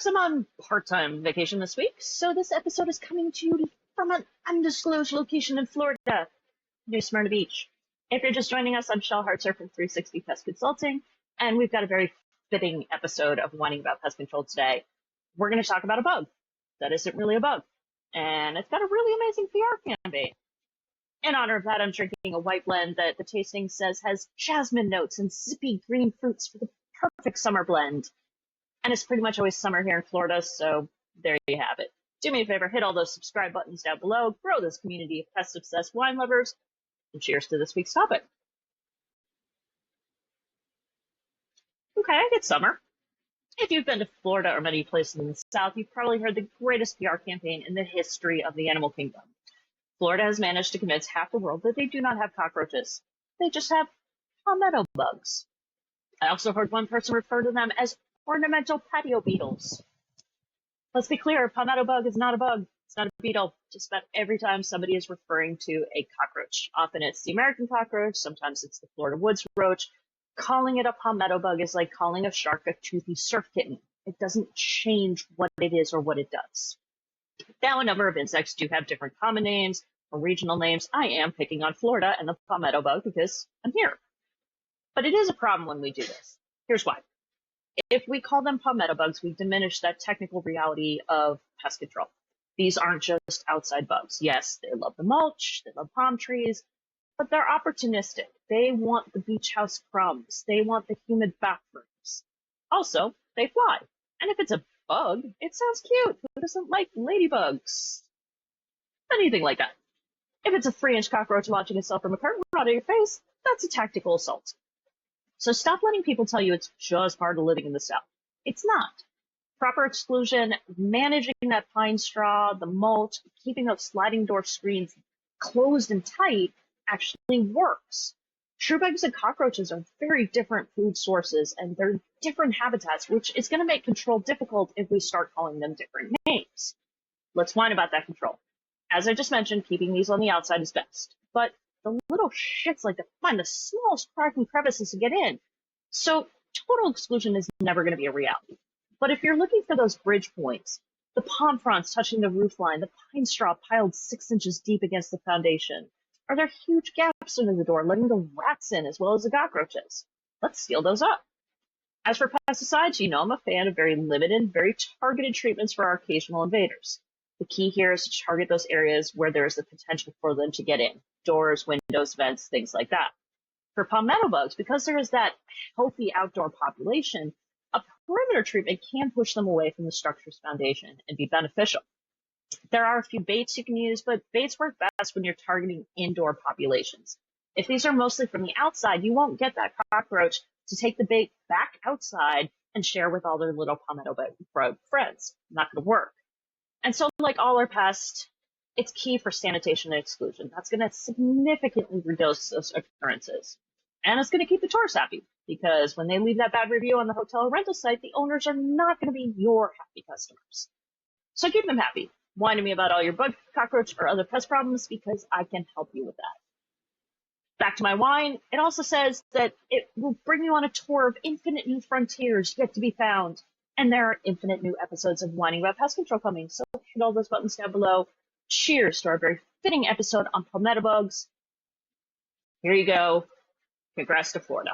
I'm on part-time vacation this week, so this episode is coming to you from an undisclosed location in Florida, near Smyrna Beach. If you're just joining us, I'm Shell Hartzer from 360 Pest Consulting, and we've got a very fitting episode of Whining About Pest Control today. We're going to talk about a bug that isn't really a bug, and it's got a really amazing PR campaign. In honor of that, I'm drinking a white blend that the tasting says has jasmine notes and zippy green fruits for the perfect summer blend. And it's pretty much always summer here in Florida, so there you have it. Do me a favor, hit all those subscribe buttons down below, grow this community of pest-obsessed wine lovers, and cheers to this week's topic. Okay, it's summer. If you've been to Florida or many places in the South, you've probably heard the greatest PR campaign in the history of the animal kingdom. Florida has managed to convince half the world that they do not have cockroaches. They just have palmetto bugs. I also heard one person refer to them as ornamental patio beetles. Let's be clear, palmetto bug is not a bug. It's not a beetle. Just about every time somebody is referring to a cockroach. Often it's the American cockroach, sometimes it's the Florida woods roach. Calling it a palmetto bug is like calling a shark a toothy surf kitten. It doesn't change what it is or what it does. Now, a number of insects do have different common names or regional names. I am picking on Florida and the palmetto bug because I'm here. But it is a problem when we do this. Here's why. If we call them palmetto bugs, we diminish that technical reality of pest control. These aren't just outside bugs. Yes, they love the mulch, they love palm trees, but they're opportunistic. They want the beach house crumbs. They want the humid bathrooms. Also, they fly. And if it's a bug, it sounds cute. Who doesn't like ladybugs? Anything like that. If it's a 3-inch cockroach launching itself from a curtain rod at your face, that's a tactical assault. So stop letting people tell you it's just part of living in the South. It's not. Proper exclusion, managing that pine straw, the mulch, keeping those sliding door screens closed and tight actually works. True bugs and cockroaches are very different food sources, and they're different habitats, which is going to make control difficult if we start calling them different names. Let's whine about that control. As I just mentioned, keeping these on the outside is best. But the little shits like to find the smallest crack and crevices to get in. So total exclusion is never going to be a reality. But if you're looking for those bridge points, the palm fronds touching the roof line, the pine straw piled 6 inches deep against the foundation, are there huge gaps under the door letting the rats in as well as the cockroaches? Let's seal those up. As for pesticides, you know I'm a fan of very limited, very targeted treatments for our occasional invaders. The key here is to target those areas where there is the potential for them to get in. Doors, windows, vents, things like that. For palmetto bugs, because there is that healthy outdoor population, a perimeter treatment can push them away from the structure's foundation and be beneficial. There are a few baits you can use, but baits work best when you're targeting indoor populations. If these are mostly from the outside, you won't get that cockroach to take the bait back outside and share with all their little palmetto bug friends. Not going to work. And so, like all our pests, it's key for sanitation and exclusion. That's going to significantly reduce those occurrences. And it's going to keep the tourists happy, because when they leave that bad review on the hotel or rental site, the owners are not going to be your happy customers. So keep them happy. Whine to me about all your bug, cockroach, or other pest problems, because I can help you with that. Back to my wine, it also says that it will bring you on a tour of infinite new frontiers yet to be found. And there are infinite new episodes of Whining About Pest Control coming, so hit all those buttons down below. Cheers to our very fitting episode on palmetto bugs. Here you go. Congrats to Florida.